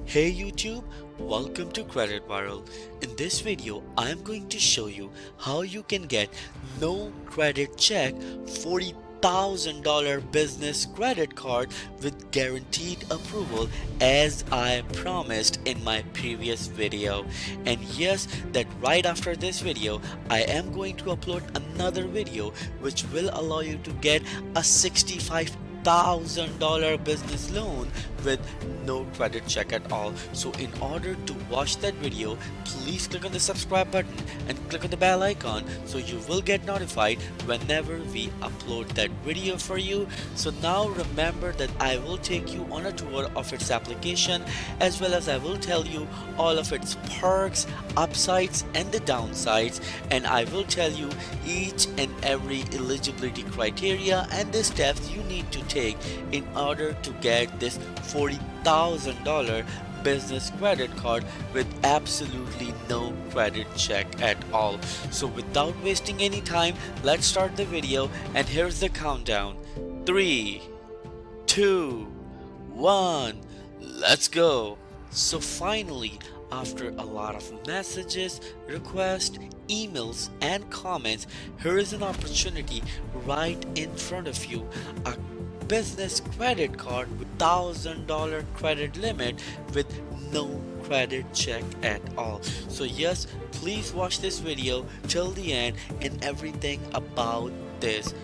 Hey YouTube, welcome to Credit World. In this video, I am going to show you how you can get no credit check $40,000 business credit card with guaranteed approval as I promised in my previous video. And yes, that right after this video, I am going to upload another video which will allow you to get a $65,000 business loan with no credit check at all. So in order to watch that video, please click on the subscribe button and click on the bell icon so you will get notified whenever we upload that video for you. So now remember that I will take you on a tour of its application, as well as I will tell you all of its perks, upsides and the downsides, and I will tell you each and every eligibility criteria and the steps you need to take in order to get this $40,000 business credit card with absolutely no credit check at all. So without wasting any time, let's start the video, and here's the countdown. 3, 2, 1, let's go. So finally, after a lot of messages, requests, emails and comments, here is an opportunity right in front of you. A business credit card with $1,000 credit limit with no credit check at all. So yes, please watch this video till the end and everything about this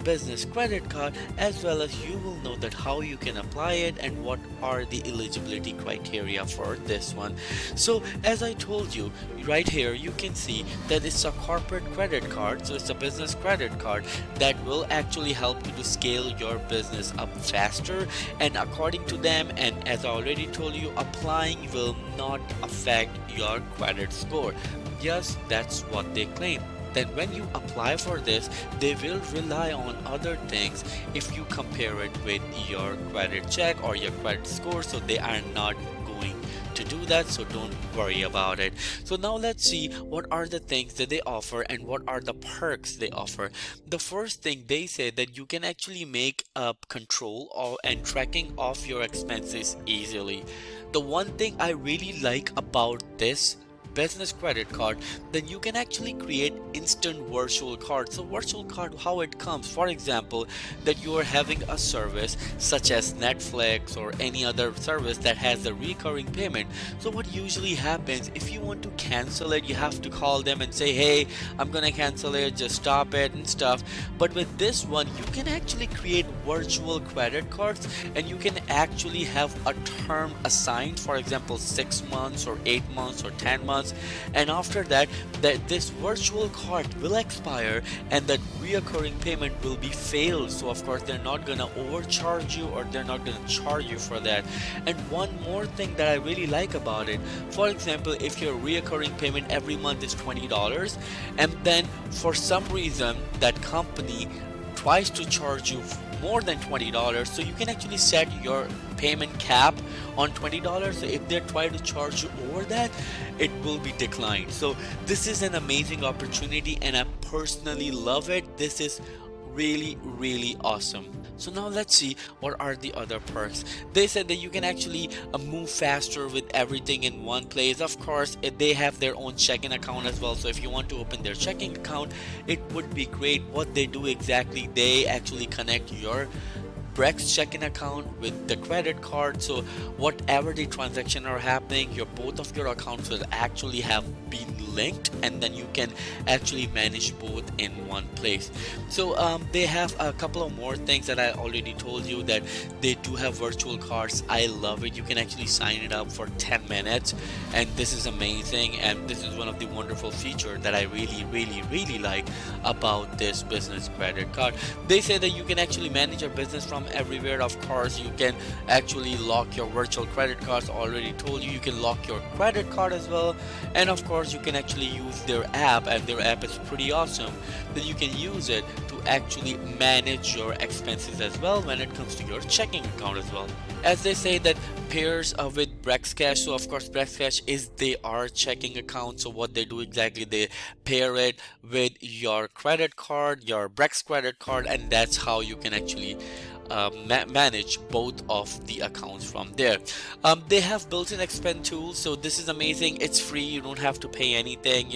business credit card, as well as you will know that how you can apply it and what are the eligibility criteria for this one. So as I told you, right here you can see that it's a corporate credit card. So it's a business credit card that will actually help you to scale your business up faster, and according to them, and as I already told you, applying will not affect your credit score. Yes, that's what they claim. Then when you apply for this, they will rely on other things if you compare it with your credit check or your credit score. So they are not going to do that, so don't worry about it. So now let's see what are the things that they offer and what are the perks they offer. The first thing, they say that you can actually make up control and tracking of your expenses easily. The one thing I really like about this business credit card, then you can actually create instant virtual cards. So virtual card, how it comes, for example, that you are having a service such as Netflix or any other service that has a recurring payment. So what usually happens, if you want to cancel it, you have to call them and say, hey, I'm gonna cancel it, just stop it and stuff. But with this one, you can actually create virtual credit cards and you can actually have a term assigned, for example 6 months or 8 months or 10 months, and after that this virtual card will expire and that reoccurring payment will be failed. So of course they're not gonna overcharge you or they're not gonna charge you for that. And one more thing that I really like about it, for example, if your reoccurring payment every month is $20 and then for some reason that company tries to charge you more than $20, so you can actually set your payment cap on $20. So if they try to charge you over that, it will be declined. So this is an amazing opportunity and I personally love it. This is really awesome. So now let's see what are the other perks. They said that you can actually move faster with everything in one place. Of course, they have their own checking account as well, so if you want to open their checking account, it would be great. What they do exactly, they actually connect your Brex checking account with the credit card, so whatever the transaction are happening, both of your accounts will actually have been linked and then you can actually manage both in one place. So they have a couple of more things that I already told you, that they do have virtual cards. I love it. You can actually sign it up for 10 minutes and this is amazing, and this is one of the wonderful features that I really like about this business credit card. They say that you can actually manage your business from everywhere. Of course, you can actually lock your virtual credit cards. Already told you, you can lock your credit card as well, and of course you can actually use their app, and their app is pretty awesome that you can use it to actually manage your expenses as well when it comes to your checking account as well. As they say that pairs with Brex Cash, so of course Brex Cash is their checking account. So what they do exactly, they pair it with your credit card, your Brex credit card, and that's how you can actually manage both of the accounts from there. They have built-in expense tools, so this is amazing. It's free, you don't have to pay anything.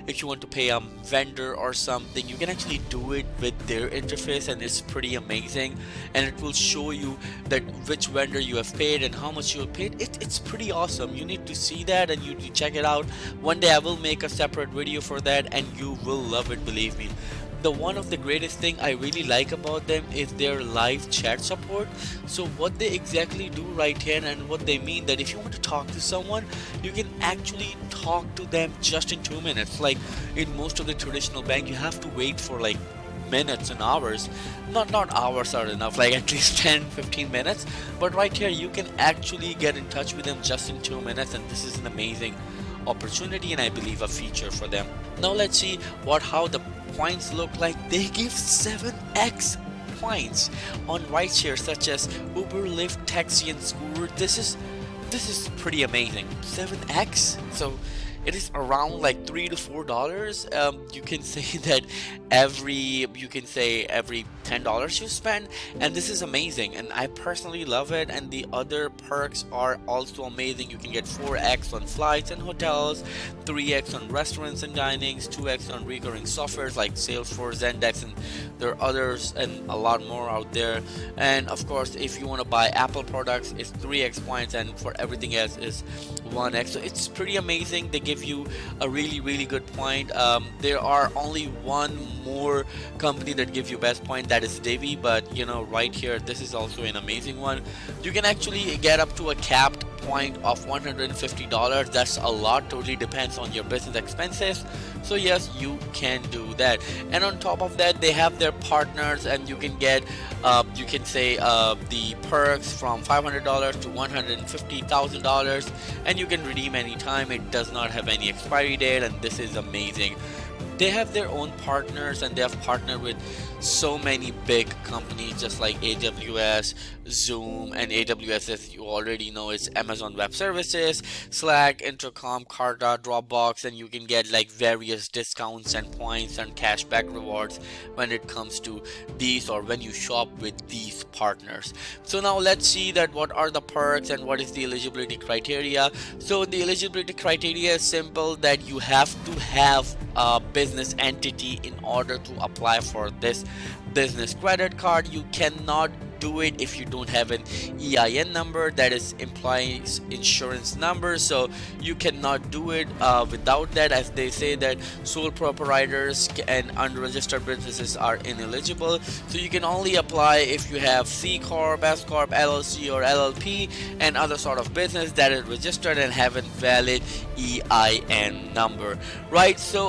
If you want to pay a vendor or something, you can actually do it with their interface, and it's pretty amazing. And it will show you that which vendor you have paid and how much you have paid. It's pretty awesome. You need to see that and you need to check it out. One day I will make a separate video for that, and you will love it, believe me. The one of the greatest thing I really like about them is their live chat support. So what they exactly do right here, and what they mean, that if you want to talk to someone, you can actually talk to them just in 2 minutes. Like in most of the traditional bank, you have to wait for like minutes and hours. Not hours are enough, like at least 10-15 minutes. But right here you can actually get in touch with them just in 2 minutes, and this is an amazing opportunity, and I believe a feature for them. Now let's see how the points look like. They give 7x points on rideshare such as Uber, Lyft, Taxi, and Scooter. This is pretty amazing. 7x. So it is around like $3 to $4. You can say that every $10 you spend, and this is amazing, and I personally love it. And the other perks are also amazing. You can get 4x on flights and hotels, 3x on restaurants and dinings, 2x on recurring softwares like Salesforce, Zendesk, and there are others and a lot more out there. And of course, if you want to buy Apple products, it's 3x points, and for everything else is 1x. So it's pretty amazing. They give you a really good point. There are only one more company that gives you best point, that is Divi, but right here this is also an amazing one. You can actually get up to a capped point of $150. That's a lot, totally depends on your business expenses. So yes, you can do that. And on top of that, they have their partners, and you can get the perks from $500 to $150,000, and you can redeem anytime. It does not have any expiry date, and this is amazing. They have their own partners, and they have partnered with so many big companies just like AWS, Zoom, and AWS, as you already know, is Amazon Web Services, Slack, Intercom, Carta, Dropbox, and you can get like various discounts and points and cashback rewards when it comes to these, or when you shop with these partners. So now let's see that what are the perks and what is the eligibility criteria. So the eligibility criteria is simple, that you have to have a business entity in order to apply for this business credit card. You cannot do it if you don't have an EIN number, that is employees insurance number. So you cannot do it without that, as they say that sole proprietors and unregistered businesses are ineligible. So you can only apply if you have C Corp, S Corp, LLC, or LLP, and other sort of business that is registered and have a valid EIN number, right? So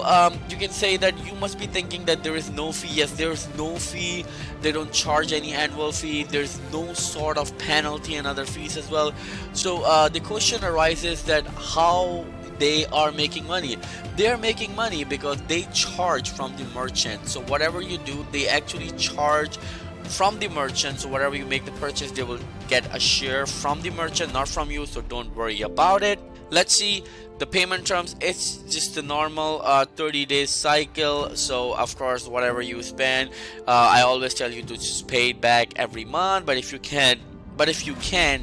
you can say that you must be thinking that there is no fee. Yes, there is no fee. They don't charge any annual fee. There's no sort of penalty and other fees as well. So the question arises that how they are making money. They are making money because they charge from the merchant. So whatever you do, they actually charge from the merchant. So whatever you make the purchase, they will get a share from the merchant, not from you. So don't worry about it. Let's see the payment terms. It's just the normal 30-day cycle. So of course, whatever you spend, I always tell you to just pay it back every month. But if you can,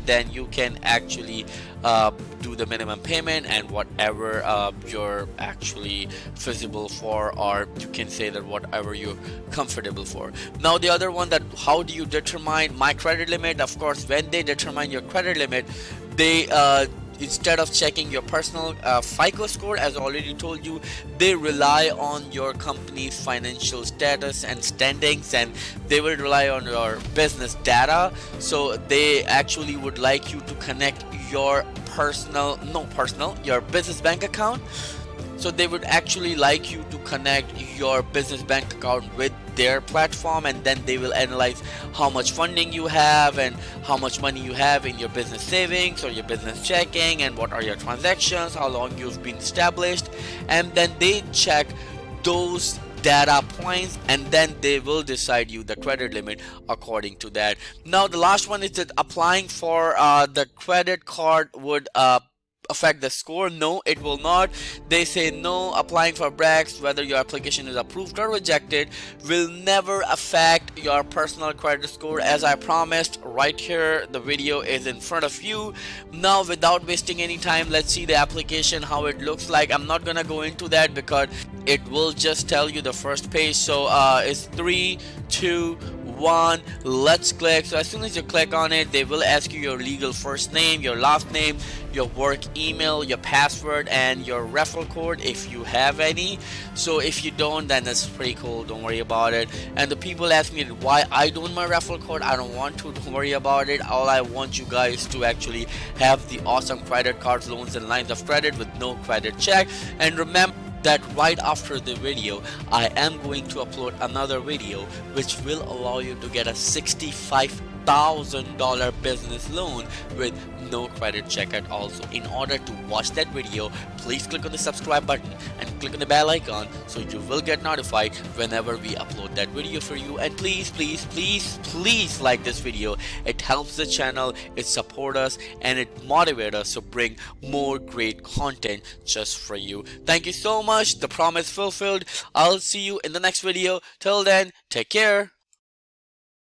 then you can actually do the minimum payment and whatever you're actually feasible for, or you can say that whatever you're comfortable for. Now the other one, that how do you determine my credit limit? Of course, when they determine your credit limit, they instead of checking your personal FICO score, as I already told you, they rely on your company's financial status and standings, and they will rely on your business data. So they actually would like you to connect your your business bank account. So they would actually like you to connect your business bank account with their platform, and then they will analyze how much funding you have and how much money you have in your business savings or your business checking, and what are your transactions, how long you've been established, and then they check those data points, and then they will decide you the credit limit according to that. Now the last one is that applying for the credit card would affect the score? No, it will not. They say no, applying for breaks, whether your application is approved or rejected, will never affect your personal credit score. As I promised, right here the video is in front of you. Now without wasting any time, let's see the application, how it looks like. I'm not gonna go into that because it will just tell you the first page. So it's 3 2 1, let's click. So as soon as you click on it, they will ask you your legal first name, your last name, your work email, your password, and your referral code if you have any. So if you don't, then that's pretty cool, don't worry about it. And the people ask me why I don't my referral code. I don't want to, don't worry about it. All I want you guys to actually have the awesome credit cards, loans, and lines of credit with no credit check. And remember that right after the video, I am going to upload another video which will allow you to get a $65,000 business loan with no credit check at all. So in order to watch that video, please click on the subscribe button and click on the bell icon so you will get notified whenever we upload that video for you. And please like this video. It helps the channel, it supports us, and it motivates us to bring more great content just for you. Thank you so much. The promise fulfilled. I'll see you in the next video. Till then, take care.